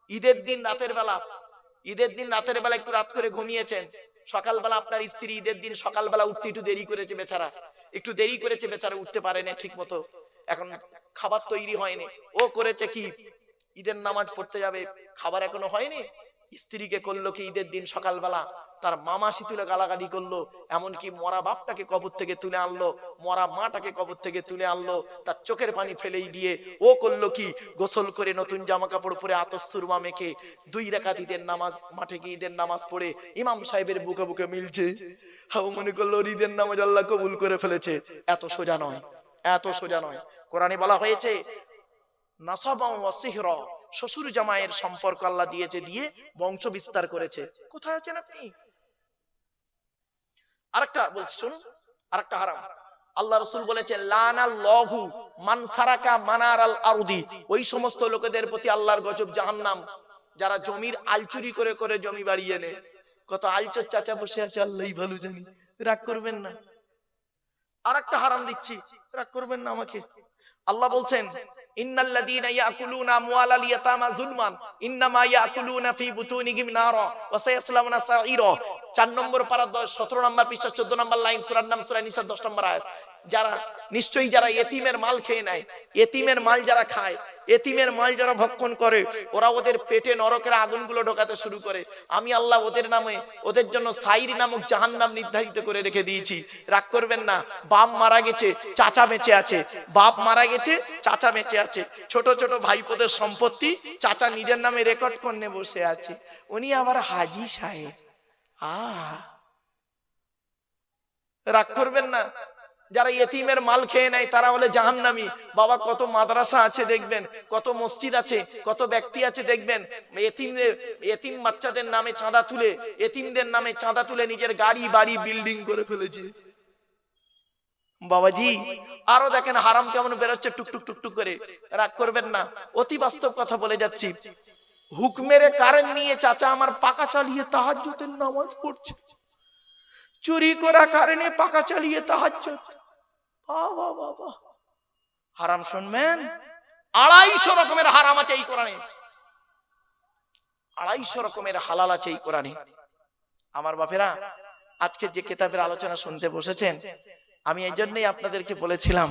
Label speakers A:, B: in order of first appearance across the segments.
A: ঈদের দিন রাতের বেলা একটু রাত করে ঘুমিয়েছেন, সকালবেলা আপনার স্ত্রী ঈদের দিন সকালবেলা উঠতে একটু দেরি করেছে বেচারা, উঠতে পারেনি ঠিক মতো, এখন খাবার তৈরি হয়নি, ও করেছে কি ঈদের নামাজ পড়তে যাবে, খাবার এখনো হয়নি, স্ত্রীকে করলো কি ঈদের দিন সকালবেলা তার মামা তুলে গালাগালি করলো, এমনকি মরা বাপটাকে কবর থেকে তুলে আনলো, মরা মাটাকে কবর থেকে তুলে আনলো, তার চোখের পানি ফেলেই দিয়ে ও করলো কি গোসল করে নতুন জামা কাপড় পরে আতশ সুরমা মেখে 2 রাকাত ঈদের নামাজ, মাঠে গিয়ে ঈদের নামাজ পড়ে ইমাম সাহেবের বুকে বুকে মিলছে, হাও মনে করলো ঈদের নামাজ আল্লাহ কবুল করে ফেলেছে। এত সোজা নয়। কোরআনে বলা হয়েছে নাসাবা ওয়া সিহরা, শ্বশুর জামাইয়ের সম্পর্ক আল্লাহ দিয়েছে, দিয়ে বংশ বিস্তার করেছে। কোথায় আছেন আপনি? আরেকটা বলছি শুনুন, আরেকটা হারাম। আল্লাহ রাসূল বলেছেন লানাল্লাহু মান সারাকা মানারাল আরদি, ওই সমস্ত লোকেদের প্রতি আল্লাহর গজব জাহান্নাম যারা জমির আল চুরি করে করে জমি বাড়িয়ে নেয়। কত আলচোর চাচা বসে আছে আল্লাহই ভালো জানি, রাগ করবেন না। আরেকটা হারাম দিচ্ছি, রাগ করবেন না আমাকে। আল্লাহ বলছেন ইন্নাল্লাযীনা ইয়াকুলুনা আমওয়ালাল ইয়াতামা যুলমান ইন্নামা ইয়াকুলুনা ফি বুতুনিহিম নারা ওয়া সায়াসলামুনা সাঈরা। 4 নম্বর পারা 17 নম্বর পৃষ্ঠা 14 নম্বর লাইন, সূরার নাম সূরা নিসা 10 নম্বর আয়াত। যারা নিশ্চয়ই যারা এতিমের মাল খেয়ে নেয়, এতিমের মাল যারা খায়, এতিমের মাল যারা ভক্ষণ করে, ওরা ওদের পেটে নরকের আগুনগুলো ঢোকাতে শুরু করে। আমি আল্লাহ ওদের নামে ওদের জন্য সাইর নামক জাহান্নাম নির্ধারিত করে রেখে দিয়েছি। রাগ করবেন না। বাপ মারা গেছে, চাচা বেঁচে আছে, বাপ মারা গেছে, চাচা বেঁচে আছে, ছোট ছোট ভাইপোদের সম্পত্তি চাচা নিজের নামে রেকর্ড করে বসে আছে, উনি আবার হাজি সাহেব। রাগ করবেন না। যারা ইতিমের মাল খেয়ে নেয় তারা হলে জাহান্নামী। বাবা কত মাদ্রাসা আছে দেখবেন, কত মসজিদ আছে, কত ব্যক্তি আছে দেখবেন এতিম বাচ্চাদের নামে চাঁদা তুলে, এতিমদের নামে চাঁদা তুলে নিজের গাড়ি বাড়ি বিল্ডিং করে ফেলেছে। বাবাজি আরো দেখেন হারাম কেমন বেরোচ্ছে টুকটুক টুকটুক করে। রাগ করবেন না, অতি বাস্তব কথা বলে যাচ্ছি। হুকমের কারেন্ট নিয়ে চাচা আমার পাকা চালিয়ে তাহাজ্জুদের নামাজ পড়ছে, চুরি করা কারণে পাকা চালিয়ে তাহাজ্জুদ। বাবা বাবা, হারাম শুনবেন। 250 রকমের হারাম আছে এই কোরআনে, 250 রকমের হালাল আছে এই কোরআনে। আমার বাপেরা, আজকে যে কিতাবের আলোচনা শুনতে বসেছেন, আমি এই জন্যই আপনাদেরকে বলেছিলাম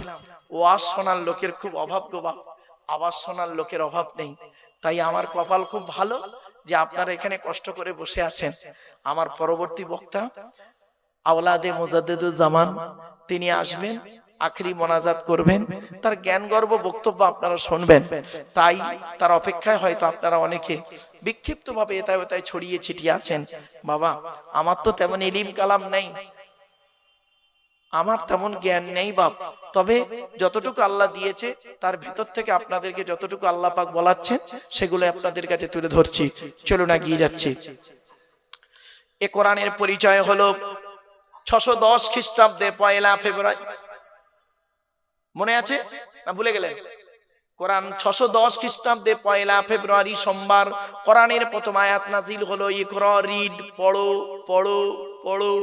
A: ওয়াজ শোনার লোকের খুব অভাব গো বাপ, আওয়াজ শোনার লোকের অভাব নেই। তাই আমার কপাল খুব ভালো যে আপনারা এখানে কষ্ট করে বসে আছেন। আমার পরবর্তী বক্তা আওলাদে মুজাদ্দিদুজ জামান, তিনি আসবেন, আখরি মোনাজাত করবেন, তার জ্ঞান গর্ব বক্তব্য আপনারা শুনবেন। তাই তার অপেক্ষায় হয়তো আপনারা অনেকে বিক্ষিপ্ত ভাবে এতায় ওতায় ছড়িয়ে ছিটিয়ে আছেন। বাবা আমার তো তেমন ইলম কালাম নেই, আমার তেমন জ্ঞান নেই বাপ, তবে যতটুকু আল্লাহ দিয়েছে তার ভেতর থেকে আপনাদেরকে যতটুকু আল্লাহ পাক বলাচ্ছেন সেগুলো আপনাদের কাছে তুলে ধরছি। চলুন এগিয়ে যাচ্ছি। এ কোরআনের পরিচয় হলো 610 খ্রিস্টাব্দে 1 ফেব্রুয়ারি, মনে আছে না ভুলে গেলেন? কোরআন 610 খ্রিস্টাব্দে 1 ফেব্রুয়ারি সোমবার কোরআনের প্রথম আয়াত নাজিল হলো ইকরা, রিড, পড়ো পড়ো পড়ো।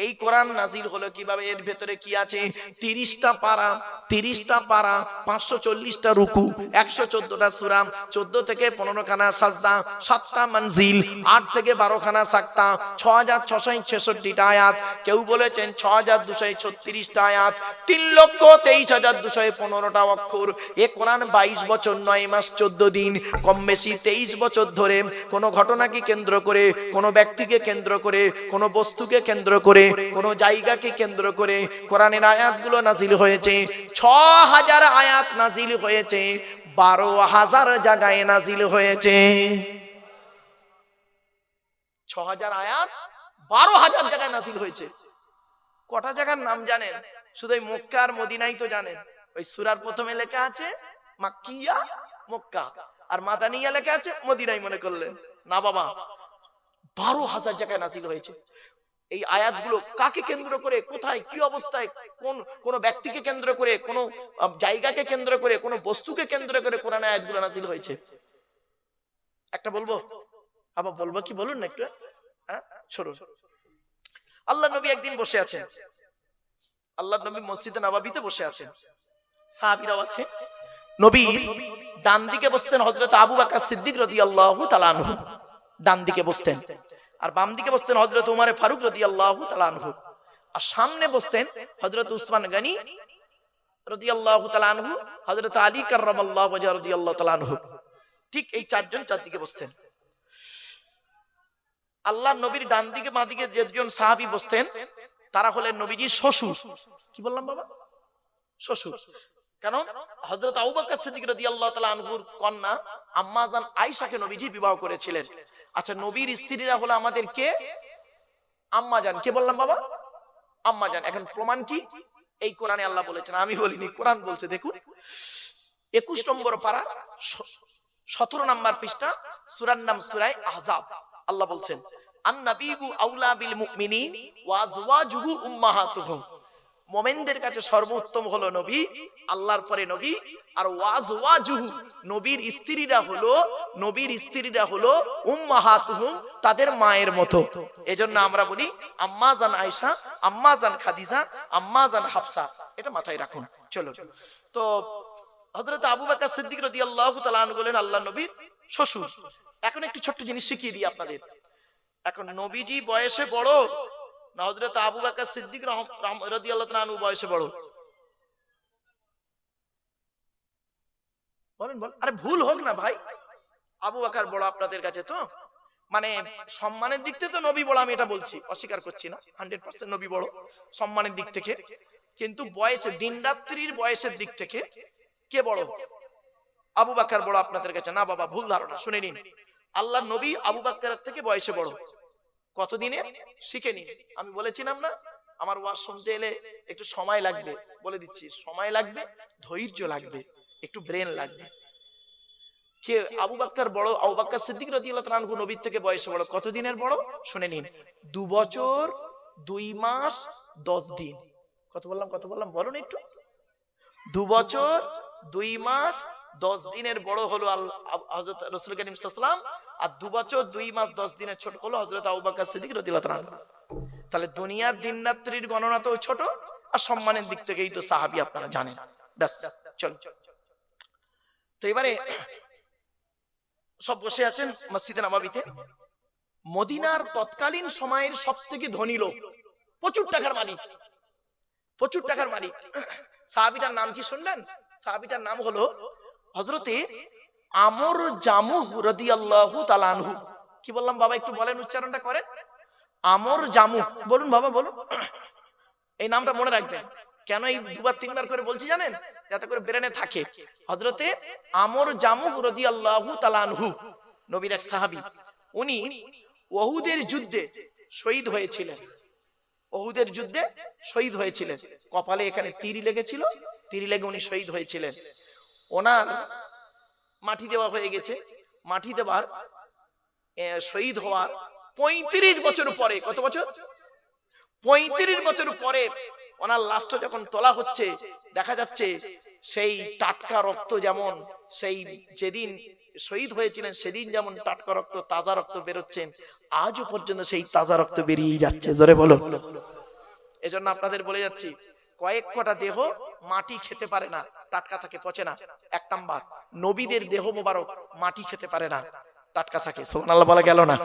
A: এই কোরআন নাজিল হলো কিভাবে? এর ভেতরে কি আছে? 30টা পারা, 540টা রুকু, 114টা সূরা, 14 থেকে 15 খানা সাজদা, 7টা মঞ্জিল, 8 থেকে 12 খানা সাক্তা, 6666টা আয়াত, কেউ বলেছেন 6236টা আয়াত, 3,23,215টা অক্ষর। এ কোরআন 22 বছর 9 মাস 14 দিন, কম বেশি 23 বছর ধরে কোন ঘটনাকে কেন্দ্র করে, কোন ব্যক্তিকে কেন্দ্র করে, কোন বস্তুকে কেন্দ্র করে, কোন জায়গাকে কেন্দ্র করে কোরআনের আয়াতগুলো নাজিল হয়েছে। 6000 আয়াত নাজিল হয়েছে, 12,000 জায়গায় নাজিল হয়েছে। 6000 আয়াত 12,000 জায়গায় নাজিল হয়েছে। কটা জায়গার নাম জানেন? শুধু ওই মক্কা আর মদিনাই তো জানেন। ওই সূরার প্রথমে লেখা আছে মাক্কিয়া, মক্কা, আর মাদানিয়া লেখা আছে মদিনাই মনে করলেন না বাবা, 12,000 জায়গায় নাজিল হয়েছে। এই আয়াতগুলো কাকে কেন্দ্র করে, কোথায়, কি অবস্থায়, কোন ব্যক্তিকে কেন্দ্র করে, কোন জায়গাকে কেন্দ্র করে, কোন বস্তুকে কেন্দ্র করে কোরআনের আয়াতগুলো নাজিল হয়েছে? একটা বলবো, আবার বলবো কি বলুন না একটু, হ্যাঁ শুনুন। আল্লাহ নবী একদিন বসে আছেন, আল্লাহ নবী মসজিদে নববীতে বসে আছেন, সাহাবীরাও আছে। নবীর ডান দিকে বসতেন হযরত আবু বকর সিদ্দিক রাদিয়াল্লাহু তাআলা আনহু, ডান দিকে বসতেন। আর বাম দিকে বসতেন হযরত উমর ফারুক রাদিয়াল্লাহু তাআলা আনহু। আর সামনে বসতেন হযরত উসমান গনি রাদিয়াল্লাহু তাআলা আনহু, হযরত আলী কাররামাল্লাহু ওয়াজহু রাদিয়াল্লাহু তাআলা আনহু। ঠিক এই চারজন চারদিকে বসতেন। আল্লাহর নবীর ডান দিকে বাঁ দিকে যেজন সাহাবী বসতেন তারা হলেন নবীজির শ্বশুর। কি বললাম বাবা? শ্বশুর। কারণ হযরত আবু বকর সিদ্দিক রাদিয়াল্লাহু তাআলা আনহুর কন্যা আম্মা জান আয়েশাকে নবীজি বিবাহ করেছিলেন। আচ্ছা, নবীর স্ত্রীরা হলো আমাদের কে? আম্মা জান। কে বললাম বাবা? আম্মা জান। এখন প্রমাণ কি? এই কোরআনে আল্লাহ বলেছেন, আমি বলিনি, কোরআন বলছে। দেখুন 21 নম্বর পারা 17 নম্বর পৃষ্ঠা, সূরার নাম সূরা আহজাব। আল্লাহ বলছেন আন-নাবিয়্যু আউলা বিল মুমিনিন ওয়া আজওয়াজুহু উম্মাহাতুহুম। মুমিনদের কাছে সর্বোত্তম হলো নবী, আল্লাহর পরে নবী। আর ওয়াজওয়াজুহু, নবীর স্ত্রীরা হলো উম্মাহাতুহুম, তাদের মায়ের মতো। এজন্য আমরা বলি আম্মা জান আয়েশা, আম্মা জান খাদিজা, আম্মা জান হাফসা। এটা মাথায় রাখুন। চলো, তো হযরত আবু বকর সিদ্দিক রাদিয়াল্লাহু তাআলা আনহু বলেন আল্লাহর নবীর শ্বশুর। এখন একটি ছোট্ট জিনিস শিখিয়ে দিই আপনাদের। এখন নবীজি বয়সে বড় না হযরত আবু বকর সিদ্দিক রাদিয়াল্লাহু তাআলা আনহু বয়সে বড়? বলেন বলেন। আরে ভুল হোক না ভাই, আবু বকর বড় আপনাদের কাছে, তো মানে সম্মানের দিক থেকে তো নবী বড়, আমি এটা বলছি, অস্বীকার করছি না। 100% নবী বড় সম্মানের দিক থেকে। কিন্তু বয়সে, দিন রাত্রির বয়সের দিক থেকে কে বড়? আবু বকর বড় আপনাদের কাছে? না বাবা, ভুল ধারণা। শুনে নিন, আল্লাহর নবী আবু বকরের থেকে বয়সে বড়। কতদিনে? শিখে নিন। আমি বলেছিলাম না, আমার ওয়াজ শুনতে এলে একটু সময় লাগবে, বলে দিচ্ছি, সময় লাগবে, ধৈর্য লাগবে, একটু ব্রেন লাগবে। কে আবু বকর বড়? আবু বকর সিদ্দিক রাদিয়াল্লাহু তাআলা আনহু নবীর থেকে বয়সে বড়। কত দিনের বড়? শুনে নিন, 2 বছর 2 মাস 10 দিন। কত বললাম? বলুন একটু। 2 বছর 2 মাস 10 দিনের বড় হলো হযরত রাসূল করিম সাল্লাল্লাহু আলাইহি ওয়াসাল্লাম। আর 2 বছর 2 মাস 10 দিনের ছোট হলো হযরত আবু বকর সিদ্দিক রাদিয়াল্লাহু তাআলা আনহু। তাহলে দুনিয়ার দিন রাত্রির গণনা তো ছোট, আর সম্মানের দিক থেকেই তো সাহাবী আপনারা জানেন। ব্যাস, চলো। তো এবারে সব বসে আছেন মসজিদে নববীতে। মদিনার তৎকালীন সময়ের সবথেকে ধনী লোক, প্রচুর টাকার মালিক, সাহাবীটার নাম কি শুনলেন? সাহাবীটার নাম হলো হযরতে আমর জামুহ রাদিয়াল্লাহু তাআলা আনহু। কি বললাম বাবা? একটু বলেন, উচ্চারণটা করেন। আমর জামুহ, বলুন বাবা, বলুন। এই নামটা মনে রাখবেন। কেন এই 2-3 করে বলছি জানেন? যাতে করে ব্রেনে থাকে। হযরতে আমর জামুহ রাদিয়াল্লাহু তাআলা আনহু নবীর এক সাহাবী। উনি উহুদের যুদ্ধে শহীদ হয়েছিলেন। কপালে এখানে তীর লেগেছিল, তীর লেগে উনি শহীদ হয়েছিলেন। ওনার মাটি দেওয়া হয়ে গেছে। মাটি দেওয়ার শহীদ হওয়ার 35 বছর পরে, কত বছর? 35 বছর পরে ওনার লাশটা যখন তোলা হচ্ছে, দেখা যাচ্ছে সেই টাটকা রক্ত, যেমন সেই যেদিন শহীদ হয়েছিলেন সেদিন যেমন টাটকা রক্ত, তাজা রক্ত বেরোচ্ছেন, আজও পর্যন্ত সেই তাজা রক্ত বেরিয়ে যাচ্ছে। জোরে বলো। এজন্য আপনাদের বলে যাচ্ছি, কয়েক কটা দেহ মাটি খেতে পারে না, টাটকা থাকে, পচে না। 1 নাম্বার, নবীদের দেহ মোবারক মাটি খেতে পারে না, টাটকা থাকে। সুবহানাল্লাহ বলা গেল না?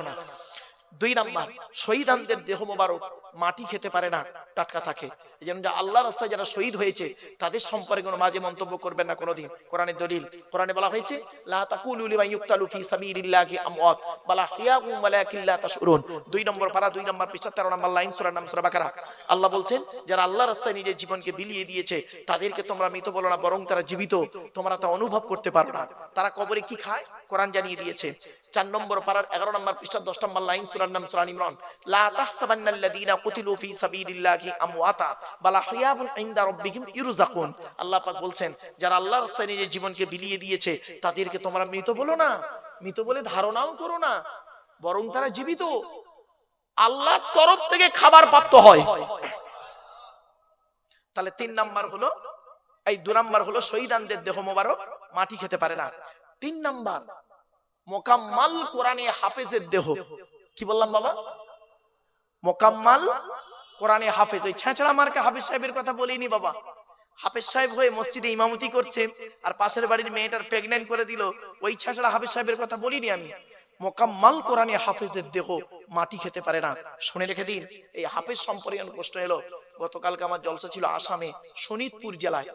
A: 2 নাম্বার, শহীদানদের দেহ মোবারক মাটি খেতে পারে না, টাটকা থাকে। যেমন আল্লাহর রাস্তায় যারা শহীদ হয়েছে তাদের সম্পর্কে কোনো বাজে মন্তব্য করবেন না কোনোদিন। কোরআনের দলিল, কোরআনে বলা হয়েছে লা তাকুলু লিমান ইউক্তালু ফি সাবিলিল্লাহি আমওয়াত বাল আহইয়াউম ওয়ালাকিন লা তাশউরুন। 2 নম্বর পারা 2 নম্বর পৃষ্ঠা 13 নম্বর লাইন, সূরার নাম সূরা বাকারা। আল্লাহ বলছেন যারা আল্লাহর রাস্তায় নিজের জীবনকে বিলিয়ে দিয়েছে তাদেরকে তোমরা মৃত বলো না, বরং তারা জীবিত, তোমরা তা অনুভব করতে পারো না। তারা কবরে কি খায় কোরআন জানিয়ে দিয়েছে। 4 নম্বর পারার 11 নম্বর পৃষ্ঠা 10 নম্বর লাইন, সূরার নাম সূরা ইমরান। লা তাহসাবান্নাল্লাযীনা কুতিলু ফি সাবিলিল্লাহি আমওয়াতা বাল আহইয়াউন ইনদা রাব্বিহিম ইরযাকুন। আল্লাহ পাক বলছেন যারা আল্লাহর রাস্তায় নিজের জীবনকে বিলিয়ে দিয়েছে তাদেরকে তোমরা মৃত বলো না, মৃত বলে ধারণাও করো না, বরং তারা জীবিত, আল্লাহর তরফ থেকে খাবার প্রাপ্ত হয়। তাহলে 3 নাম্বার হলো, এই 2 নাম্বার হলো শহীদানদের দেহ মোবারক মাটি খেতে পারে না। 3 নাম্বার, মোকাম্মাল কোরআনে হাফেজের দেহ। কি বললাম বাবা? মোকাম্মাল কোরআনে হাফেজ। ওই ছেঁচড়া মার্কা হাফেজ সাহেবের কথা বলিনি বাবা, হাফেজ সাহেব হয়ে মসজিদে ইমামতি করছে, আর পাশের বাড়ির মেয়েটার প্রেগন্যান্ট করে দিল, ওই ছাড়া হাফেজ সাহেবের কথা বলিনি আমি। মোকাম্মাল কোরআনে হাফেজের দেহ মাটি খেতে পারে না। শুনে রেখে দিন, এই হাফেজ সম্পর্কে প্রশ্ন এলো। গতকালকে আমার জলসা ছিল আসামে, শোনিতপুর জেলায়।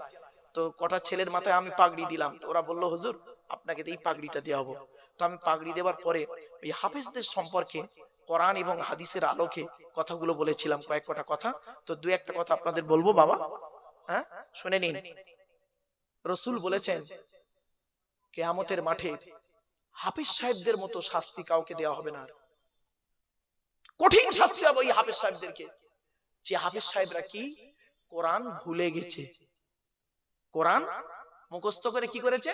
A: তো কটা ছেলের মাথায় আমি পাগড়ি দিলাম, তো ওরা বললো হুজুর আপনাকে এই পাগড়িটা দেওয়া হবো। তো আমি পাগড়ি দেওয়ার পরে ওই হাফেজদের সম্পর্কে কোরআন এবং হাদিসের আলোকে কথাগুলো বলেছিলাম, কয়েক কটা কথা। তো দুই একটা কথা আপনাদের বলবো বাবা, হ্যাঁ শুনে নিন। রসুল বলেছেন কিয়ামতের মাঠে হাফেজ সাহেবদের মতো শাস্তি কাউকে দেওয়া হবে না, কঠিন শাস্তি হবে ওই হাফেজ সাহেবদেরকে। যে হাফেজ সাহেবরা কি কোরআন ভুলে গেছে, কোরআন মুখস্থ করে কি করেছে,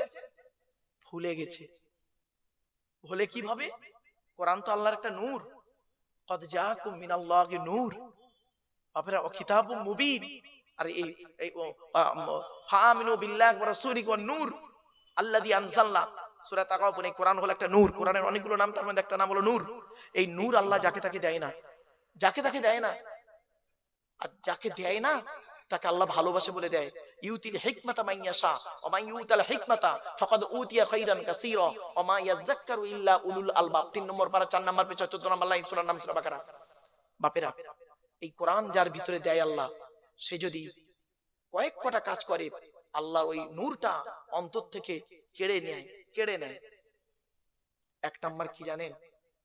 A: ভুলে গেছে। ভুলে কিভাবে? কোরআন তো আল্লাহর একটা নূর, কদ জাআকুম মিনাল্লাহি নূর, আপনারা কিতাবুম মুবিন। আর এই ফাআমিনু বিল্লাহি ওয়া রাসূলিহি ওয়ান নূর আল্লাযী আনজালনা, সূরা তাকাওয়াবুন। এই কোরআন হলো একটা নূর, কোরআনের অনেকগুলো নাম, তার মধ্যে একটা নাম হলো নূর। এই নূর আল্লাহ যাকে তাকে দেয় না, যাকে তাকে দেয় না। আর যাকে দেয় না তাকে আল্লাহ ভালোবাসে বলে দেয়। ইউতিল হিকমাতা মান ইয়াশা ওয়া মান ইউতাল হিকমাতা ফাকাদ উতিয়া খাইরান কাসীরা ওয়া মা ইয়াযাক্কারু ইল্লা উলুল আলবাব। 3 নম্বর পারা 4 নম্বর পেজ 14 নম্বর লাইন, সূরার নাম সূরা বাকারা। বাপেরা, এই কোরআন যার ভিতরে দেয় আল্লাহ, সে যদি কয়েক কটা কাজ করে, আল্লাহ ওই নূরটা অন্তর থেকে কেড়ে নেয়। 1 নাম্বার কি জানেন?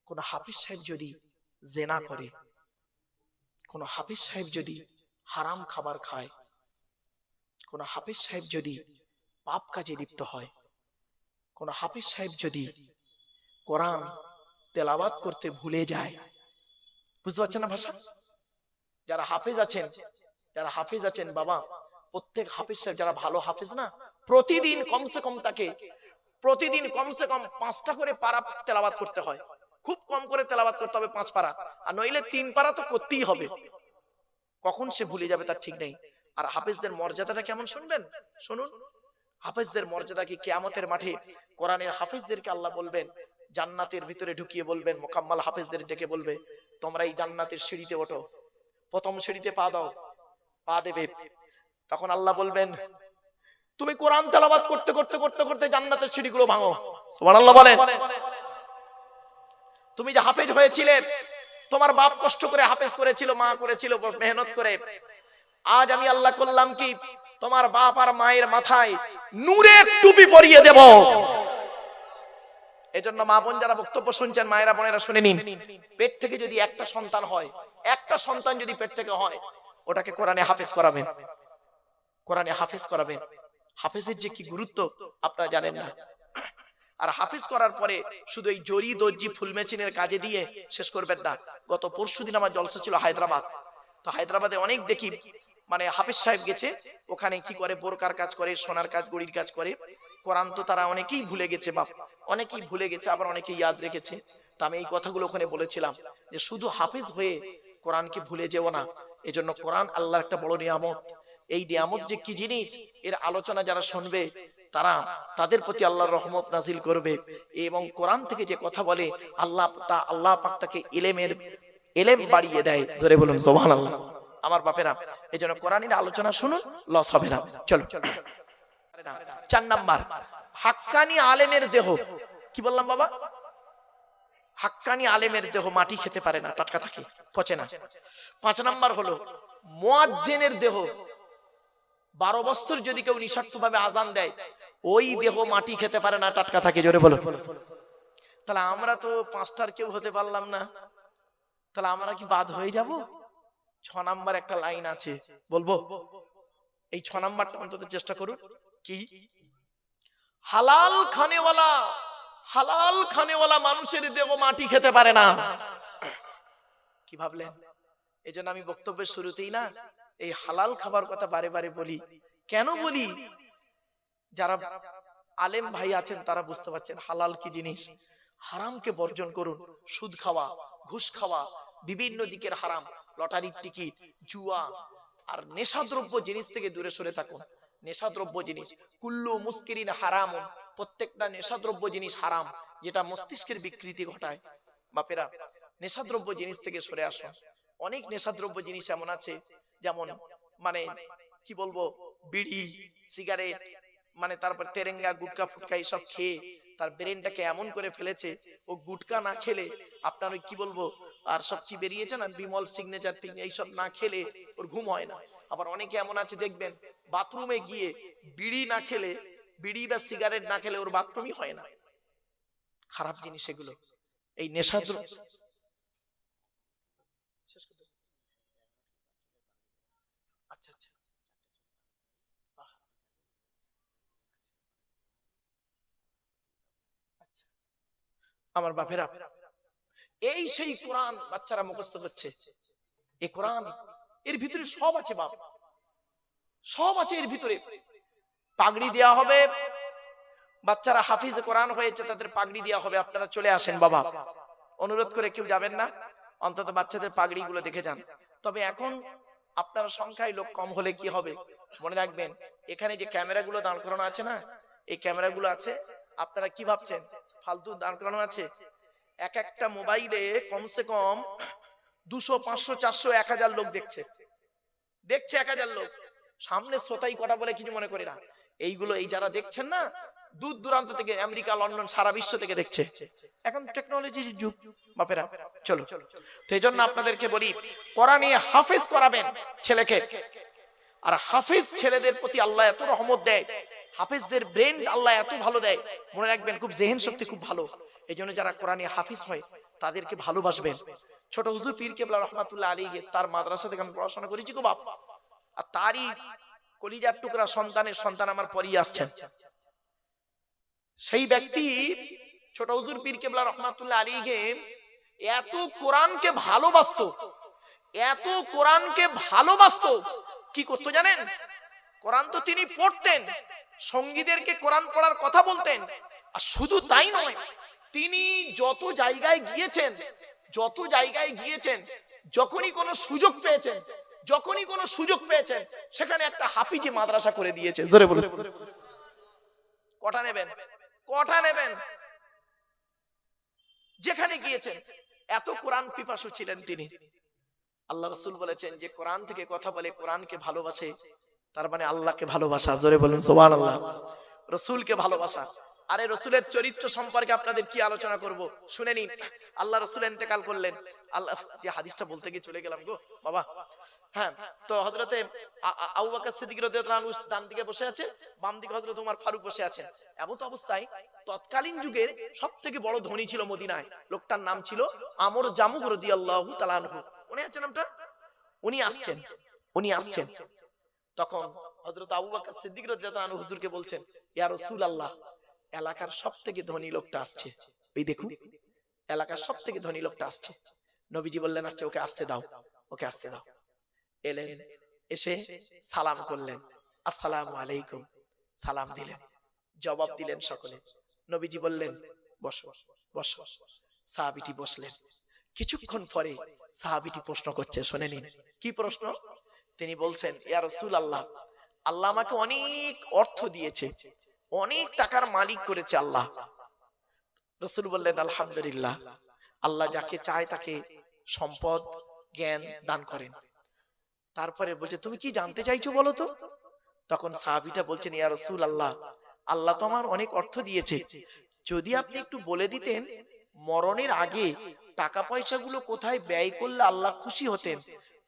A: কোন হাফেজ সাহেব যদি জেনা করে, কোন হাফেজ সাহেব যদি হারাম খাবার খায়, কোন হাফেজ সাহেব যদি পাপ কাজে লিপ্ত হয়, কোন হাফেজ সাহেব যদি কোরআন তেলাওয়াত করতে ভুলে যায়, বুঝতে পারছেন না ভাষা? যারা হাফেজ আছেন বাবা, প্রত্যেক হাফেজ সাহেব যারা ভালো হাফেজ না, প্রতিদিন কমসে কম 5টা করে পারা তেলাওয়াত করতে হয়। খুব কম করে তেলাওয়াত করতে হবে 5 পারা, আর নইলে 3 পারা তো করতেই হবে। কখন সে ভুলে যাবে তার ঠিক নেই। আর হাফেজদের মর্যাদাটা কেমন শুনবেন, শুনুন। হাফেজদের মর্যাদা কি? কিয়ামতের মাঠে কোরআনের হাফেজদেরকে আল্লাহ বলবেন, জান্নাতের ভিতরে ঢুকিয়ে বলবেন, মুকাম্মাল হাফেজদের ডেকে বলবে, তোমরা এই জান্নাতের সিঁড়িতে ওঠো, প্রথম সিঁড়িতে পা দাও, পা দেবে। তখন আল্লাহ বলবেন, তুমি কোরআন তেলাওয়াত করতে করতে করতে করতে জান্নাতের সিঁড়িগুলো ভাঙো। সুবহানাল্লাহ বলেন। তুমি যে হাফেজ হয়েছিলে, তোমার বাপ কষ্ট করে হাফেজ করেছিল, মা করেছিল মেহনত করে, আজ আমি আল্লাহ করলাম কি, তোমার বাপ আর মায়ের মাথায় নূরের টুপি পরিয়ে দেব। এজন্য মা বোন যারা বক্তব্য শুনছেন, মায়েরা বোনেরা শুনে নিন, পেট থেকে যদি একটা সন্তান হয়, একটা সন্তান যদি পেট থেকে হয়, ওটাকে কোরআনে হাফেজ করাবেন, কোরআনে হাফেজ করাবেন। হাফেজের যে কি গুরুত্ব আপনারা জানেন না। আর হাফেজ করার পরে শুধু এই জরি দর্জি ফুল মেশিনের কাজে দিয়ে শেষ করবেন না। গত পরশুদিন আমার জলসা ছিল হায়দ্রাবাদ। তো হায়দ্রাবাদে অনেক দেখি মানে হাফেজ সাহেব গেছে, ওখানে কি করে, বোরকার কাজ করে, সোনার কাজ, গড়ির কাজ করে। কোরআন তো তারা অনেকেই ভুলে গেছে বাপ, অনেকেই ভুলে গেছে, আবার অনেকেই ইয়াদ রেখেছে। তো আমি এই কথাগুলো ওখানে বলেছিলাম যে শুধু হাফেজ হয়ে কোরআনকে ভুলে যেও না। এজন্য কোরআন আল্লাহর একটা বড় নিয়ামত। এই নিয়ামত যে কি জিনিস, এর আলোচনা যারা শুনবে তাদের প্রতি আল্লাহর রহমত নাজিল করবে। এবং কোরআন থেকে যে কথা বলে আল্লাহ পাক তাকে ইলম বাড়িয়ে দেয়। জোরে বলুন সুবহানাল্লাহ। আমার বাপেরা, এজন্য কোরআনের আলোচনা শুনুন, লস হবে না। চলো 4 নাম্বার, হাক্কানি আলেমের দেহ। কি বললাম বাবা? হাক্কানি আলেমের দেহ মাটি খেতে পারে না, টাটকা থাকে, পচে না। 5 নাম্বার হলো মুয়াজ্জিনের দেহ। 12 বছর যদি কেউ নিঃস্বার্থভাবে আজান দেয়, ওই দেহ মাটি খেতে পারে না, টাটকা থাকে। জোরে বলো। তাহলে আমরা তো 5টার কেউ হতে পারলাম না, তাহলে আমরা কি বাদ হয়ে যাব? 6 নাম্বার একটা লাইন আছে, বলবো? এই 6 নাম্বারটা অন্তত চেষ্টা করুন। কি? হালাল খানেওয়ালা মানুষের দেহ মাটি খেতে পারে না। কি ভাবলেন? এজন্য আমি বক্তব্যের শুরুতেই না এই হালাল খাবার কথা বারে বারে বলি। কেন বলি? যারা আলেম ভাই আছেন তারা বুঝতে পারছেন হালাল কি জিনিস। হারামকে বর্জন করুন। সুদ খাওয়া, ঘুষ খাওয়া, বিভিন্ন দিকের হারাম, লটারির টিকিট, জুয়া আর নেশাদ্রব্য জিনিস থেকে দূরে সরে থাকুন। নেশাদ্রব্য জিনিস কুল্লু মুস্কিরিন হারামুন, প্রত্যেকটা নেশাদ্রব্য জিনিস হারাম, যেটা মস্তিষ্কের বিকৃতি ঘটায়। বাপেরা, নেশাদ্রব্য জিনিস থেকে সরে আসুন। অনেক নেশাদ্রব্য জিনিস এমন আছে, যেমন মানে কি বলবো, বিড়ি সিগারেট মানে তারপর তেরেঙ্গা গুটকা ফুটকা এইসব খেয়ে তার ব্রেনটাকে এমন করে ফেলেছে, ও গুটকা না খেলে আপনার ওই কি বলবো আর সব কি বেরিয়েছে না বিমল সিগনেচার এইসব না খেলে ওর ঘুম হয় না। আবার অনেকে এমন আছে দেখবেন বাথরুমে গিয়ে বিড়ি না খেলে, বিড়ি বা সিগারেট না খেলে ওর বাথরুমই হয় না। খারাপ জিনিস এগুলো, এই নেশা। আচ্ছা আচ্ছা, আমার বাপেরা এই সেই কোরআন বাচ্চারা মুখস্থ করছে। এই কোরআন এর ভিতরে সব আছে বাপ, সব আছে এর ভিতরে। পাগড়ি দেওয়া হবে, বাচ্চারা হাফিজ কোরআন হয়েছে তাদের পাগড়ি দেওয়া হবে। আপনারা চলে আসেন বাবা, অনুরোধ করে কেউ যাবেন না, অন্তত বাচ্চাদের পাগড়ি গুলো দেখে যান। তবে এখন আপনার সংখ্যায় লোক কম হলে কি হবে মনে রাখবেন, এখানে যে ক্যামেরাগুলো দাঁড় করানো আছে না, এই ক্যামেরাগুলো আছে, আপনারা কি ভাবছেন ফালতু দাঁড় করানো আছে? এক একটা মোবাইলে কমসে কম 200 500 400 1000 লোক দেখছে, 1000 লোক। সামনে শ্রোতাই কটা বলে কিছু মনে করি না, এইগুলো এই যারা দেখছেন না দূর দূরান্ত থেকে, আমেরিকা লন্ডন সারা বিশ্ব থেকে দেখছে। এখন টেকনোলজির যুগ বাপেরা, চলো। তো এই জন্য আপনাদেরকে বলি কোরআনে হাফেজ করাবেন ছেলেকে। আর হাফেজ ছেলেদের প্রতি আল্লাহ এত রহমত দেয়, হাফেজদের ব্রেন আল্লাহ এত ভালো দেয়, মনে রাখবেন খুব জেহেন শক্তি খুব ভালো। এই জন্য যারা কোরআনে হাফিজ হয় তাদেরকে ভালোবাসবেন। ছোট হুজুর পীর কেবলা রহমাতুল্লাহ আলাইহি তার মাদ্রাসা থেকে আমি পড়াশোনা করেছি গো বাপ, আর তারই কলিজার টুকরা সন্তানের সন্তান আমার পরেই আসছেন। সেই ব্যক্তি ছোট হুজুর পীর কেবলা রহমাতুল্লাহ আলাইহি এত কোরআনকে ভালোবাসতো, এত কোরআনকে ভালোবাসতো, কি করতো জানেন? কোরআন তো তিনি পড়তেন, সঙ্গীদেরকে কোরআন পড়ার কথা বলতেন। আর শুধু তাই নয়, তিনি যত জায়গায় গিয়েছেন, যত জায়গায় গিয়েছেন, যখনই কোনো সুযোগ পেয়েছেন, যখনই কোনো সুযোগ পেয়েছেন সেখানে একটা হাফিজি মাদ্রাসা করে দিয়েছে। জোরে বলুন, কটা নেবেন? কটা নেবেন? যেখানে গিয়েছেন এত কোরআন পিপাসু ছিলেন তিনি। আল্লাহ রাসূল বলেছেন যে কোরআন থেকে কথা বলে, কোরআনকে ভালোবাসে, তার মানে আল্লাহকে ভালোবাসা। জোরে বলুন সুবহানাল্লাহ। রাসূলকে ভালোবাসা। আরে রাসূলের চরিত্র সম্পর্কে আপনাদের কি আলোচনা করব শুনে নিন। আল্লাহ রাসূল ইন্তেকাল করলেন, আল্লাহ যে হাদিসটা বলতে গিয়ে চলে গেলাম গো বাবা। হ্যাঁ, তো হযরতে আবু বকর সিদ্দিক রাদিয়াল্লাহু আনহু ডান দিকে বসে আছে, বাম দিকে হযরত ওমর ফারুক বসে আছেন। এমত অবস্থায় তৎকালীন যুগের সবথেকে বড় ধনী ছিল মদিনায়, লোকটার নাম ছিল আমর জামুহ রাদিয়াল্লাহু তাআলা আনহু। মনে আছে নামটা? উনি আসছেন। তখন হযরত আবু বকর সিদ্দিক রাদিয়াল্লাহু আনহু হুজুরকে বলছেন, ইয়া রাসূলুল্লাহ, এলাকার সবথেকে ধনী লোকটা আসছে, ওই দেখুন এলাকার সবথেকে ধনী লোকটা আসছে। নবীজি বললেন আচ্ছা ওকে আসতে দাও, ওকে আসতে দাও। এলেন, এসে সালাম করলেন, আসসালামু আলাইকুম, সালাম দিলেন, জবাব দিলেন সকলে। নবীজি বললেন বসো বসো। সাহাবীটি বসলেন। কিছুক্ষণ পরে সাহাবীটি প্রশ্ন করছে, শুনে নিন কি প্রশ্ন। তিনি বলছেন, ইয়া রাসূলুল্লাহ, আল্লাহ আমাকে অনেক অর্থ দিয়েছে, অনেক টাকার মালিক করেছে আল্লাহ। রাসূল বললেন আলহামদুলিল্লাহ, আল্লাহ যাকে চায় তাকে সম্পদ জ্ঞান দান করেন। তারপরে বলছে তুমি কি জানতে চাইছো বলো তো। তখন সাহাবীটা বলছেন, ইয়া রাসূলুল্লাহ, আল্লাহ তো আমার অনেক অর্থ দিয়েছে, যদি আপনি একটু বলে দিতেন মরণের আগে টাকা পয়সাগুলো কোথায় ব্যয় করলে আল্লাহ খুশি হতেন,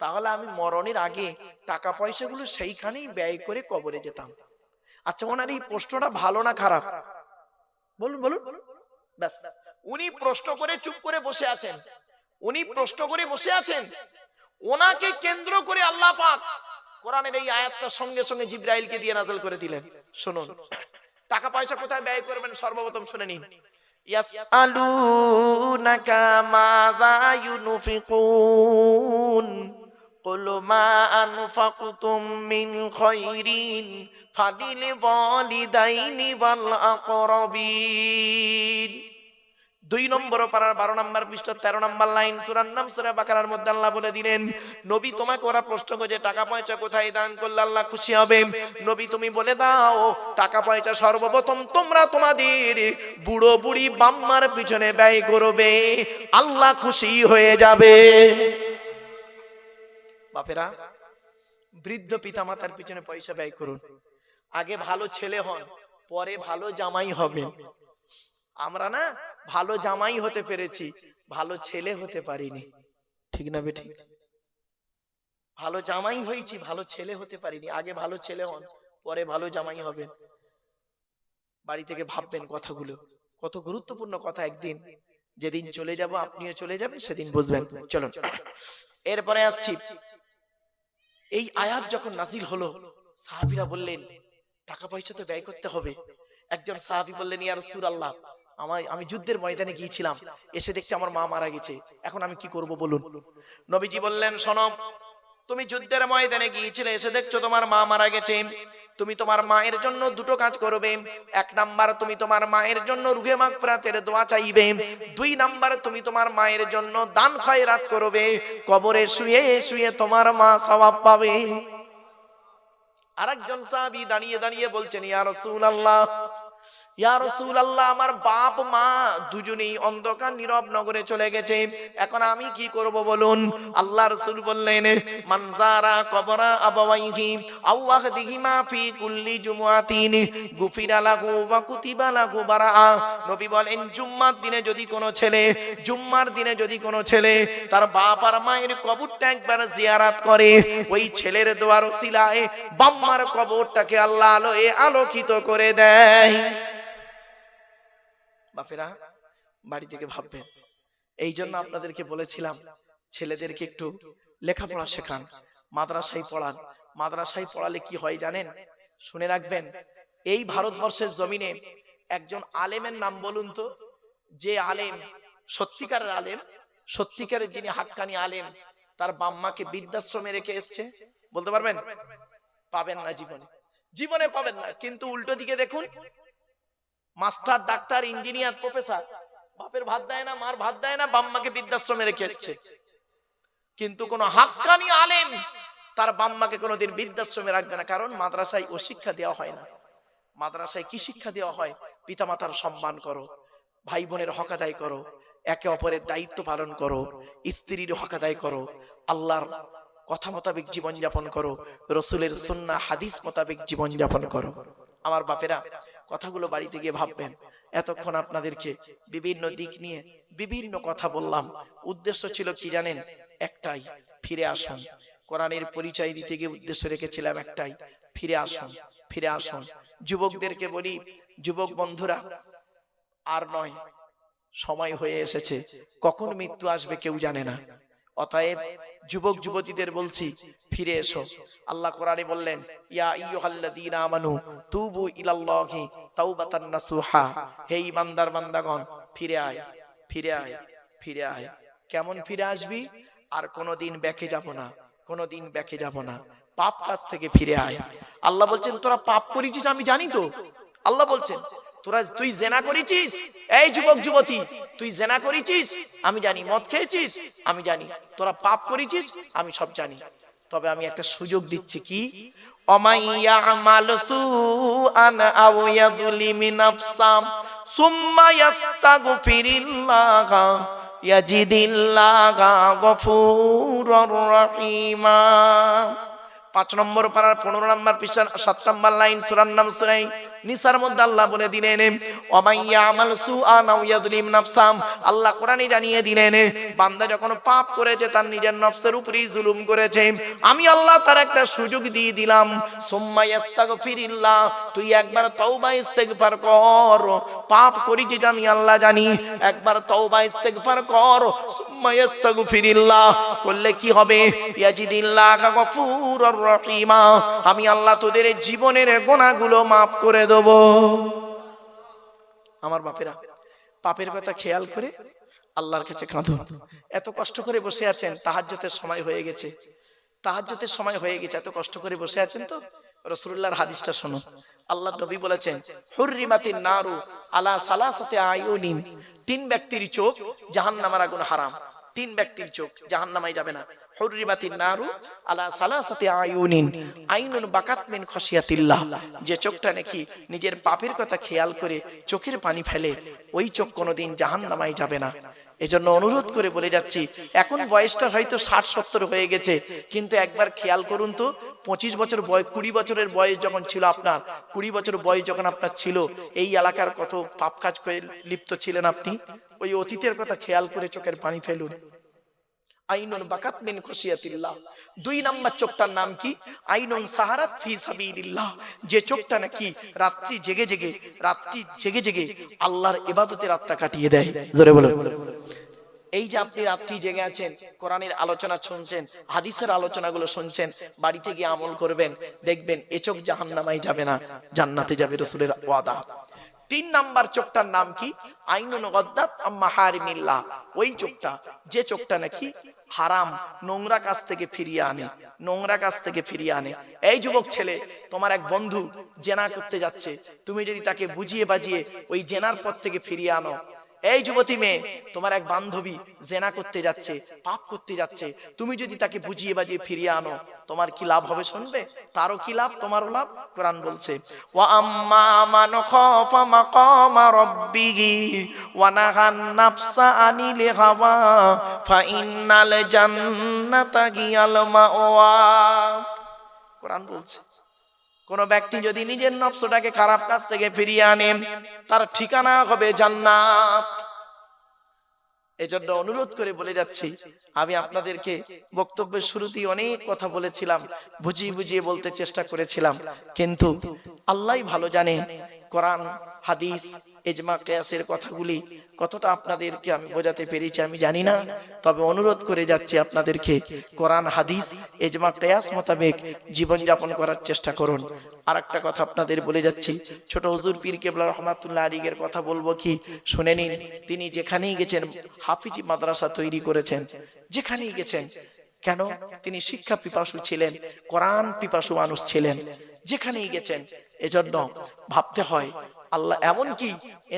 A: তাহলে আমি মরণের আগে টাকা পয়সাগুলো সেইখানেই ব্যয় করে কবরে যেতাম। আচ্ছা, ওনার এই প্রশ্নটা ভালো না খারাপ বলুন বলুন। ব্যাস, উনি প্রশ্ন করে চুপ করে বসে আছেন, উনি প্রশ্ন করে বসে আছেন। ওনাকে কেন্দ্র করে আল্লাহ পাক কোরআনের এই আয়াতটা সঙ্গে সঙ্গে জিবরাইলকে দিয়ে নাযিল করে দিলেন। শুনুন, টাকা পয়সা কোথায় ব্যয় করবেন সর্বপ্রথম শুনে নিন। ইয়াসআলুনাকা মাযা ইউনফিকুন কুল মা আনফাকতুম মিন খায়রিন ফালিল ওয়ালিদাইনি ওয়াল আকরাবিন। 2 নম্বর পারার 12 নম্বর পৃষ্ঠা 13 নম্বর লাইন, সূরার নাম সূরা বাকারার মধ্যে আল্লাহ বলে দিলেন, নবী তোমাকে ওরা প্রশ্ন করে টাকা পয়সা কোথায় দান করলে আল্লাহ খুশি হবে, নবী তুমি বলে দাও টাকা পয়সা সর্বপ্রথম তোমরা তোমাদের বুড়ো বুড়ি বাম্মার পিছনে ব্যয় করবে, আল্লাহ খুশি হয়ে যাবে। বাপেরা, বৃদ্ধ পিতামাতার পিছনে পয়সা ব্যয় করুন। আগে ভালো ছেলে হন, পরে ভালো জামাই হবেন। আমরা না ভালো জামাই হতে পেরেছি, ভালো ছেলে হতে পারিনি। ঠিক না বেঠিক? ভালো জামাই হয়েছি, ভালো ছেলে হতে পারিনি। আগে ভালো ছেলে হন, পরে ভালো জামাই হবেন। বাড়ি থেকে ভাববেন কথাগুলো, কত গুরুত্বপূর্ণ কথা। একদিন যেদিন চলে যাব, আপনিও চলে যাবেন, সেদিন বুঝবেন। চলুন এরপরে আসছি। এই আয়াত যখন নাজিল হলো, সাহাবীরা বললেন টাকা পয়সা তো ব্যয় করতে হবে। একজন সাহাবী বললেন, ইয়া রাসূলুল্লাহ, আমি যুদ্ধের ময়দানে গিয়েছিলাম, এসে দেখছি আমার মা মারা গেছে, এখন আমি কি করব বলুন। নবীজি বললেন, শোনো, তুমি যুদ্ধের ময়দানে গিয়েছিলে, এসে দেখছো তোমার মা মারা গেছে, তুমি তোমার মায়ের জন্য দুটো কাজ করবে। এক নাম্বার, তুমি তোমার মায়ের জন্য রুহে মাগফিরাতের দোয়া চাইবে। দুই নাম্বার, তুমি তোমার মায়ের জন্য দান খয়রাত করবে। কবরে শুয়ে শুয়ে তোমার মা সওয়াব পাবে। আরেকজন সাহাবী দাঁড়িয়ে দাঁড়িয়ে বলছেন, ইয়া রাসূলুল্লাহ, ইয়া রাসূলুল্লাহ, আমার বাপ মা দুজনেই অন্ধকার নীরব নগরে চলে গেছে, এখন আমি কি করব বলুন। আল্লাহ রাসূল বললেন, মান যারা কবরা আবাওয়াইহি আও আহদিহিমা ফি কুল্লি জুমআতিন গুফিরা লাহু ওয়া কুতিবা লাহু বারাআ। নবী বলেন, জুম্মার দিনে যদি কোনো ছেলে তার বাপ আর মায়ের কবরটা একবার জিয়ারত করে, ওই ছেলের দোয়ার ওসিলায় বাপ মার কবরটাকে আল্লাহ আলোয় আলোকিত করে দেয়। বাপেরা বাড়ি থেকে ভাববেন। এই জন্য আপনাদেরকে বলেছিলাম, ছেলেদেরকে একটু লেখাপড়া শেখান, মাদ্রাসায় পড়ান। মাদ্রাসায় পড়ালে কি হয় জানেন? শুনে রাখবেন, এই ভারতবর্ষের জমিনে একজন আলেমের নাম বলুন তো, যে আলেম সত্যিকারের আলেম, সত্যিকারের যিনি হাক্কানি আলেম, তার বাম্মাকে বৃদ্ধাশ্রমে রেখে এসছে, বলতে পারবেন? পাবেন না, জীবনে পাবেন না। কিন্তু উল্টো দিকে দেখুন, মাস্টার, ডাক্তার, ইঞ্জিনিয়ার, প্রফেসর, বাপের ভাত দেয় না, মার ভাত দেয় না, বাম্মাকে বৃদ্ধাশ্রমে রেখে এসছে। কিন্তু কোন হাক্কানি আলেম তার বাম্মাকে কোনোদিন বৃদ্ধাশ্রমে রাখবে না, কারণ মাদ্রাসায় ও শিক্ষা দেওয়া হয় না। মাদ্রাসায় কি শিক্ষা দেওয়া হয়? পিতামাতার সম্মান করো, ভাই বোনের হক আদায় করো, একে অপরের দায়িত্ব পালন করো, স্ত্রীর হক আদায় করো, আল্লাহর কথা মোতাবেক জীবন যাপন করো, রসুলের সুন্নাহ হাদিস মোতাবেক জীবন যাপন করো। আমার বাপেরা, কথাগুলো বাড়িতে গিয়ে ভাববেন। এতক্ষণ আপনাদেরকে বিভিন্ন দিক নিয়ে বিভিন্ন কথা বললাম, উদ্দেশ্য ছিল কি জানেন? একটাই, ফিরে আসুন। কোরআনের পরিচয় দিতে গিয়ে উদ্দেশ্য রেখেছিলাম একটাই, ফিরে আসুন, ফিরে আসুন। যুবকদেরকে বলি, যুবক বন্ধুরা, আর নয়, সময় হয়ে এসেছে, কখন মৃত্যু আসবে কেউ জানে না। অতএব যুবক যুবতীদের বলছি, ফিরে এসো। আল্লাহ কোরআনে বললেন, ইয়া আইয়ুহাল্লাযীনা আমানু তুবু ইলাল্লাহি তাওবাতান নাসুহা। হে ইমানদার বান্দাগণ, ফিরে আয়, ফিরে আয়, ফিরে আয়। কেমন ফিরে আসবি? আর কোনোদিন ব্যাকে যাব না, কোনোদিন ব্যাকে যাব না, পাপ কাজ থেকে ফিরে আয়। আল্লাহ বলছেন, তোরা পাপ করেছিস আমি জানি তো। আল্লাহ বলছেন, তুই জেনা করেছিস, এই যুবক যুবতী, তুই জেনা করেছিস আমি জানি, মদ খেয়েছিস আমি জানি, তোরা পাপ করেছিস আমি সব জানি। তবে আমি একটা সুযোগ দিচ্ছি, কি? অমাইয়া আমাল সুআন আও ইয়াযলিমি নাফসাম সুম্মা ইয়াস্তাগফিরিল্লাহ ইয়াজিদিল্লাহা গফুরুর রহিমা। 5 নম্বর পারার 15 নম্বর পৃষ্ঠা 7 নম্বর লাইন, সূরার নাম সূরা নিসার মধ্যে আল্লাহ বলে দিলেন, ওয়ামাইয়া আমাল সুআন আও ইয়াযলিম নাফসাম। আল্লাহ কোরআনে জানিয়ে দিলেন, বান্দা যখন পাপ করেছে, তার নিজের নফসের উপরেই জুলুম করেছে, আমি আল্লাহ তার একটা সুযোগ দিয়ে দিলাম। সুম্মা ইস্তাগফিরিল্লাহ, তুই একবার তওবা ইস্তেগফার কর। পাপ করেছিস আমি আল্লাহ জানি, একবার তওবা ইস্তেগফার কর। সুম্মা ইস্তাগফিরিল্লাহ করলে কি হবে? ইয়াজিদিল্লাহা গফুরুর রহিমা, আমি আল্লাহ তোদের জীবনের গুনাহগুলো মাফ করে দেব। আমার বাপেরা, পাপের কথা খেয়াল করে আল্লাহর কাছে কাঁদুন। এত কষ্ট করে বসে আছেন, তাহাজ্জুদের সময় হয়ে গেছে, তাহাজ্জুদের সময় হয়ে গেছে, এত কষ্ট করে বসে আছেন তো রাসূলুল্লাহর হাদিসটা শুনুন। আল্লাহর নবী বলেছেন, হুররিমাতিন নারু আলা সালাসাতি আয়ুনিন, 3 ব্যক্তির চোখ জাহান্নামের আগুন হারাম, 3 ব্যক্তির চোখ জাহান্নামে যাবে না। হুররিমাতিন নারু আলা সালাসাতি আয়ুনিন, আইনুন বাকাত মিন খাশিয়াতিল্লাহ, যে চোখটা নাকি নিজের পাপের কথা খেয়াল করে চোখের পানি ফেলে, ওই চোখ কোনোদিন জাহান্নামে যাবে না। এজন্য অনুরোধ করে বলে যাচ্ছি, এখন বয়সটা হয়তো 60-70 হয়ে গেছে, কিন্তু একবার খেয়াল করুন তো, 25 বছর বয়স, 20 বছরের বয়স যখন ছিল আপনার, 20 বছর বয়স যখন আপনার ছিল, এই এলাকার কত পাপ কাজ করে লিপ্ত ছিলেন আপনি। ওই অতীতের কথা খেয়াল করে চোখের পানি ফেলুন। আইনুন বাকাত মিন খুশিয়াতিল্লাহ। 2 নাম্বার চোখটার নাম কি? আইনুন সাহারাত ফি সাবিলিল্লাহ। যে চোখটা নাকি রাত্রি জেগে জেগে আল্লাহর ইবাদতে রাতটা কাটিয়ে দেয়। জোরে বলুন। এই যে আপনি রাত্রি জেগে আছেন, কোরআনের আলোচনা শুনছেন, হাদিসের আলোচনাগুলো শুনছেন, বাড়িতে গিয়ে আমল করবেন, দেখবেন এ চোখ জাহান্নামায় যাবে না, জান্নাতে যাবে, রাসূলের ওয়াদা। 3 নাম্বার চোখটার নাম কি? আইনুন গাদ্দাত আম্মা হারিমিল্লাহ। ওই চোখটা, যে চোখটা নাকি হারাম নোংরা কাজ থেকে ফিরিয়ে আনে, নোংরা কাজ থেকে ফিরিয়ে আনে। এই যুবক ছেলে, তোমার এক বন্ধু জেনা করতে যাচ্ছে, তুমি যদি তাকে বুঝিয়ে বাজিয়ে ওই জেনার পথ থেকে ফিরিয়ে আনো। এই যুবতী মেয়ে, তোমার এক বান্ধবী জেনা করতে যাচ্ছে, পাপ করতে যাচ্ছে, তুমি যদি তাকে বুঝিয়ে বাজিয়ে ফিরিয়ে আনো, তোমার কি লাভ হবে শুনবে? তারও কি লাভ, তোমারও লাভ। কোরআন বলছে, ওয়া আম্মা মান খাফা মাকামা রাব্বিহি ওয়া নাহান নাফসা আনিল হাওয়া ফা ইন্নাল জান্নাতা হিয়াল মাওয়া। কোরআন বলছে, কোন ব্যক্তি যদি নিজের নফসটাকে খারাপ কাজ থেকে ফিরিয়ে আনেন, তার ঠিকানা হবে জান্নাত। এজন্য অনুরোধ করে বলে যাচ্ছি, আমি আপনাদেরকে বক্তব্যের শুরুতেই অনেক কথা বলেছিলাম, বুঝিয়ে বুঝিয়ে বলতে চেষ্টা করেছিলাম, কিন্তু আল্লাহই ভালো জানে কোরআন হাদিস ইজমা কিয়াসের কথাগুলি কতটা আপনাদেরকে আমি বোঝাতে পেরেছি আমি জানি না। তবে অনুরোধ করে যাচ্ছি আপনাদেরকে, কোরআন হাদিস ইজমা কিয়াস মোতাবেক জীবন যাপন করার চেষ্টা করুন। আর একটা কথা আপনাদের বলে যাচ্ছি, ছোট হুজুর পীর কেবলা রহমাতুল্লাহ আলাইহির কথা বলবো কি, শুনে নিন। তিনি যেখানেই গেছেন হাফিজি মাদ্রাসা তৈরি করেছেন, যেখানেই গেছেন। কেন? তিনি শিক্ষা পিপাসু ছিলেন, কোরআন পিপাসু মানুষ ছিলেন, যেখানেই গেছেন। এজন্য ভাবতে হয়, আল্লাহ এমনকি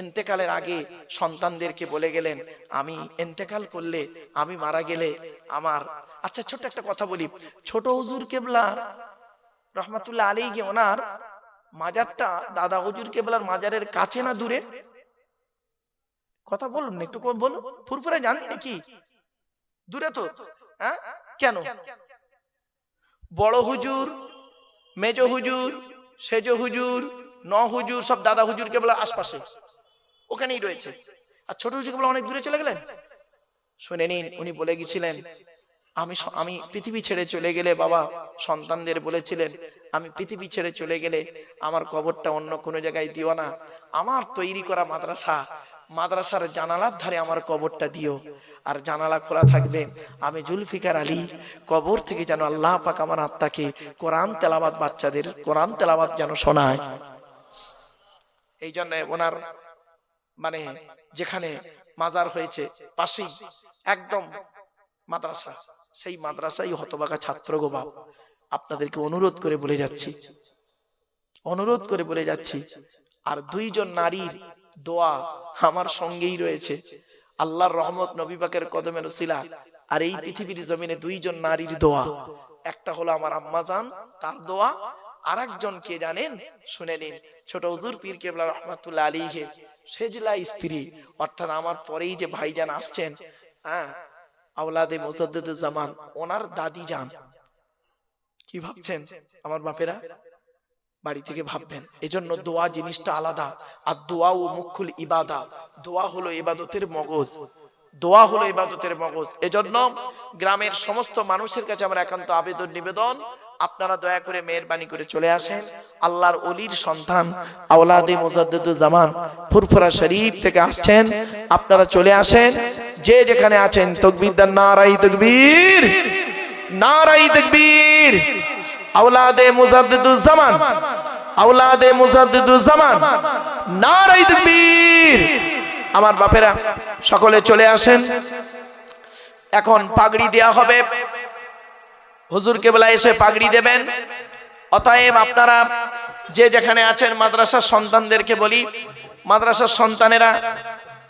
A: ইন্তেকালের আগে সন্তানদেরকে বলে গেলেন, আমি ইন্তেকাল করলে, আমি মারা গেলে আমার, আচ্ছা ছোট একটা কথা বলি, ছোট হুজুর কেবলা রহমাতুল্লাহ আলাইহি ওনার মাজারটা দাদা হুজুর কেবলার মাজারের কাছে না দূরে? কথা বলুন না, একটু বলুন। ফুরফুরে জানেন নাকি? দূরে তো। হ্যাঁ, কেন? বড় হুজুর, মেজ হুজুর, সেজ হুজুর, ন হুজুর সব দাদা হুজুর কেবলার আশপাশে, ওখানেই রয়েছে। আর ছোট হুজুর কেবলা অনেক দূরে চলে গেলেন। শুনে নিন, উনি বলে গেছিলেন, আমি পৃথিবী ছেড়ে চলে গেলে, বাবা সন্তানদের বলেছিলেন, আমি পৃথিবী ছেড়ে চলে গেলে আমার কবরটা অন্য কোনো জায়গায় দিও না, আমার তৈরি করা মাদ্রাসার জানালার ধারে আমার কবরটা দিও, আর জানালা খোলা থাকবে, আমি জুলফিকার আলী কবর থেকে যেন আল্লাহ পাক আমার আত্মাকে কোরআন তেলাওয়াত, বাচ্চাদের কোরআন তেলাওয়াত যেন শোনায়। এই জন্য ওনার মানে যেখানে মাজার হয়েছে পাশেই একদম মাদ্রাসা, সেই মাদ্রাসায় হতভাগা ছাত্র গো বাপ। আপনাদেরকে অনুরোধ করে বলে যাচ্ছি, আর 2 জন নারীর দোয়া আমার সঙ্গেই রয়েছে, আল্লাহর রহমত, নবী পাকের কদমের উসিলা, আর এই পৃথিবীর জমিনে 2 জন নারীর দোয়া। একটা হলো আমার আম্মা জান, তার দোয়া, আর একজন কে জানেন? শুনে নিন, ছোট হুজুর পীর কেবলা রহমাতুল্লাহ আলাইহি সেজলা স্ত্রী, অর্থাৎ আমার পরেই যে ভাইজান আসছেন, হ্যাঁ, আওলাদে মুজাদ্দিদুজ্জামান, ওনার দাদি যান। কি ভাবছেন আমার বাপেরা? বাড়ি থেকে ভাববেন। এজন্য দোয়া জিনিসটা আলাদা, আর দোয়া ও মুখুল ইবাদা, দোয়া হলো ইবাদতের মগজ, দোয়া হলো ইবাদতের মগজ। এজন্য গ্রামের সমস্ত মানুষের কাছে আমার একান্ত আবেদন নিবেদন, আপনারা দয়া করে মেহেরবানি করে চলে আসেন। আল্লাহর ওলির সন্তান আওলাদে মুজাদ্দিদুজ্জামান ফুরফুরা শরীফ থেকে আসছেন, আপনারা চলে আসেন। যে যেখানে আছেন তাকবীর দেন, নারায়ে তাকবীর, নারায়ে তাকবীর। আওলাদে মুজাদ্দিদুজ্জামান, আওলাদে মুজাদ্দিদুজ্জামান, নারায়ে তাকবীর। আমার বাপেরা সকলে চলে আসেন। এখন পাগড়ি দেয়া হবে, হুজুর কেবলা এসে পাগড়ি দেবেন। অতএব আপনারা যে যেখানে আছেন, মাদ্রাসার সন্তানদেরকে বলি, মাদ্রাসার সন্তানেরা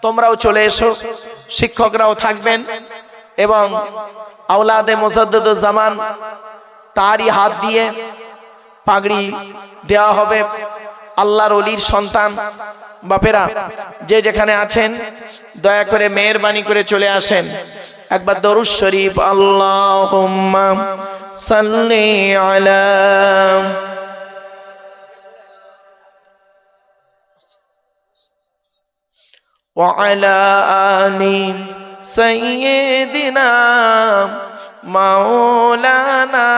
A: তোমরাও চলে এসো, শিক্ষকরাও থাকবেন, এবং আওলাদে মুজাদ্দিদুজ্জামান তারই হাত দিয়ে পাগড়ি দেওয়া হবে। আল্লাহর ওলির সন্তান বাপেরা যে যেখানে আছেন দয়া করে মেহেরবানি করে চলে আসেন, একবার দরুদ শরীফ আল্লাহুম্মা সাল্লি আলা ওয়া আলা আলি সাইয়্যিদিনা মাওলানা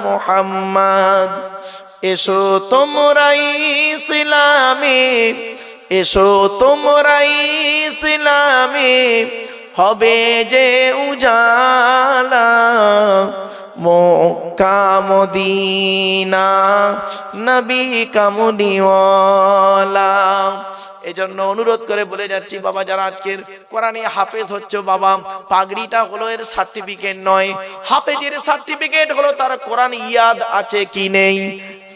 A: মুহাম্মদ। এসো তোমরাই ইসলামে, এসো তোমরাই ইসলামে, হবে যে উজালা মক্কা মদিনা নবী কামলিওয়ালা। এজন্য অনুরোধ করে বলে যাচ্ছি বাবা, যারা আজকের কোরআনে হাফেজ হচ্ছে বাবা, পাগড়িটা হলো এর সার্টিফিকেট নয়, হাফেজের সার্টিফিকেট হলো তার কোরআন ইয়াদ আছে কি নেই,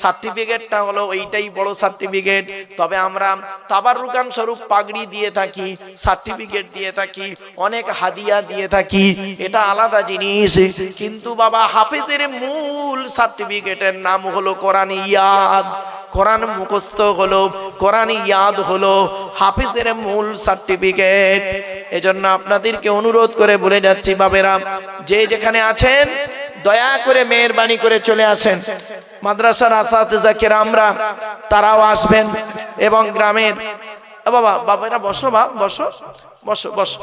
A: সার্টিফিকেটটা হলো এইটাই বড় সার্টিফিকেট। তবে আমরা তাবাররুকান স্বরূপ পাগড়ি দিয়ে থাকি, সার্টিফিকেট দিয়ে থাকি, অনেক হাদিয়া দিয়ে থাকি, এটা আলাদা জিনিস। কিন্তু বাবা হাফেজের মূল সার্টিফিকেটের নাম হলো কোরআন ইয়াদ। কোরআন মুখস্থ হলো, কোরআন ইয়াদ হলো হাফেজের মূল সার্টিফিকেট। এজন্য আপনাদেরকে অনুরোধ করে বলে যাচ্ছি বাবেরা, যে যেখানে আছেন দয়া করে মেহেরবানি করে চলে আসেন। মাদ্রাসার আসাতিজা কেরামরা তারাও আসবেন এবং গ্রামের বাবা বাবারা বসো, বাপ বসো বসো বসো।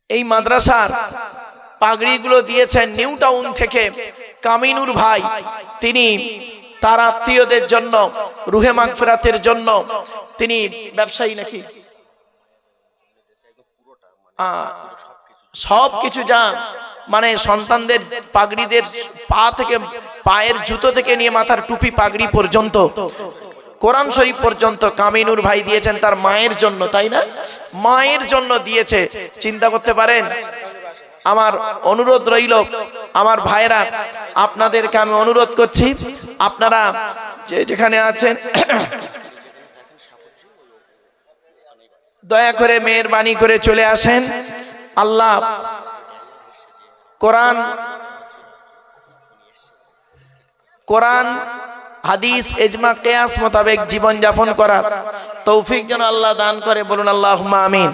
A: এই মাদ্রাসার পাগড়িগুলো দিয়েছেন নিউ টাউন থেকে কামিনুর ভাই, তিনি তার আত্মীয়দের জন্য, রুহে মাগফিরাতের জন্য, তিনি ব্যবসায়ী নাকি সবকিছু যা মানে সন্তানদের পাগড়িদের পা থেকে, পায়ের জুতো থেকে নিয়ে মাথার টুপি পাগড়ি পর্যন্ত, কোরআন শরীফ পর্যন্ত কামিনুর ভাই দিয়েছেন তার মায়ের জন্য, তাই না? মায়ের জন্য দিয়েছে। চিন্তা করতে পারেন। আমার অনুরোধ রইল আমার ভাইরা, আপনাদেরকে আমি অনুরোধ করছি, আপনারা যে যেখানে আছেন দয়া করে মেহেরবানি করে চলে আসেন। আল্লাহ কোরআন হাদিস ইজমা কিয়াস মোতাবেক জীবন যাপন করার তৌফিক যেন আল্লাহ দান করে, বলুন আল্লাহুম্মা আমিন।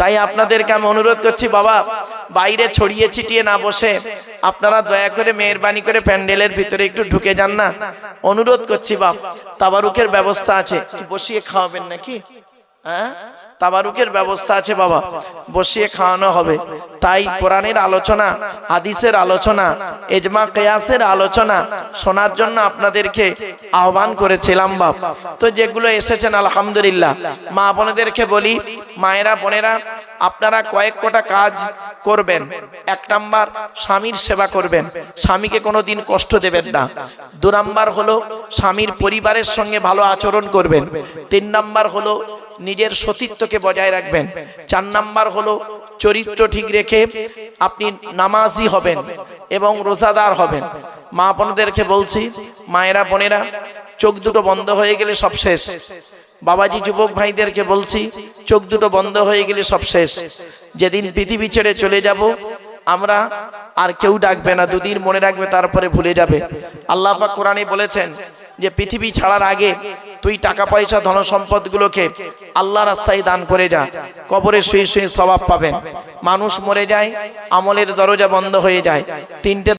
A: তাই আপনাদেরকে আমি অনুরোধ করছি বাবা, বাইরে ছড়িয়ে ছিটিয়ে না বসে আপনারা দয়া করে মেহেরবানি করে প্যান্ডেলের ভিতরে একটু ঢুকে যান না, অনুরোধ করছি বাপ। তাবারুকের ব্যবস্থা আছে, বসিয়ে খাওয়াবেন নাকি? হ্যাঁ, তাবারুকের ব্যবস্থা আছে বাবা, বসিয়ে খাওয়ানো হবে। তাই কোরআনের আলোচনা, হাদিসের আলোচনা, ইজমা কিয়াসের আলোচনা শোনার জন্য আপনাদেরকে আহ্বান করেছিলাম বাপ। তো যেগুলো এসেছেন আলহামদুলিল্লাহ। মা বোনেদেরকে বলি, মায়েরা বোনেরা আপনারা কয়েক কটা কাজ করবেন। 1 নাম্বার স্বামীর সেবা করবেন, স্বামীকে কোনোদিন কষ্ট দেবেন না। 2 নাম্বার হলো স্বামীর পরিবারের সঙ্গে ভালো আচরণ করবেন। 3 নাম্বার হলো নিজের সতীত্বকে বজায় রাখবেন। 4 নাম্বার হলো চরিত্র ঠিক রেখে আপনি নামাজি হবেন এবং রোজাদার হবেন। মা বোনদেরকে বলছি, মায়েরা বোনেরা চোখ দুটো বন্ধ হয়ে গেলে সব শেষ। বাবাজি যুবক ভাইদেরকে বলছি, চোখ দুটো বন্ধ হয়ে গেলে সব শেষ। যেদিন পৃথিবী ছেড়ে চলে যাব আমরা, আর কেউ ডাকবে না, 2 দিন মনে রাখবে, তারপরে ভুলে যাবে। আল্লাহ পাক কোরআনে বলেছেন যে পৃথিবী ছাড়ার আগে তুই টাকা পয়সা ধন সম্পদ গুলোকে আল্লাহ রাস্তায় দান করে যা, কবরে শুয়ে শুয়ে সওয়াব পাবেন। মানুষ মরে যায়, আমলের দরজা বন্ধ হয়ে যায়। 3টে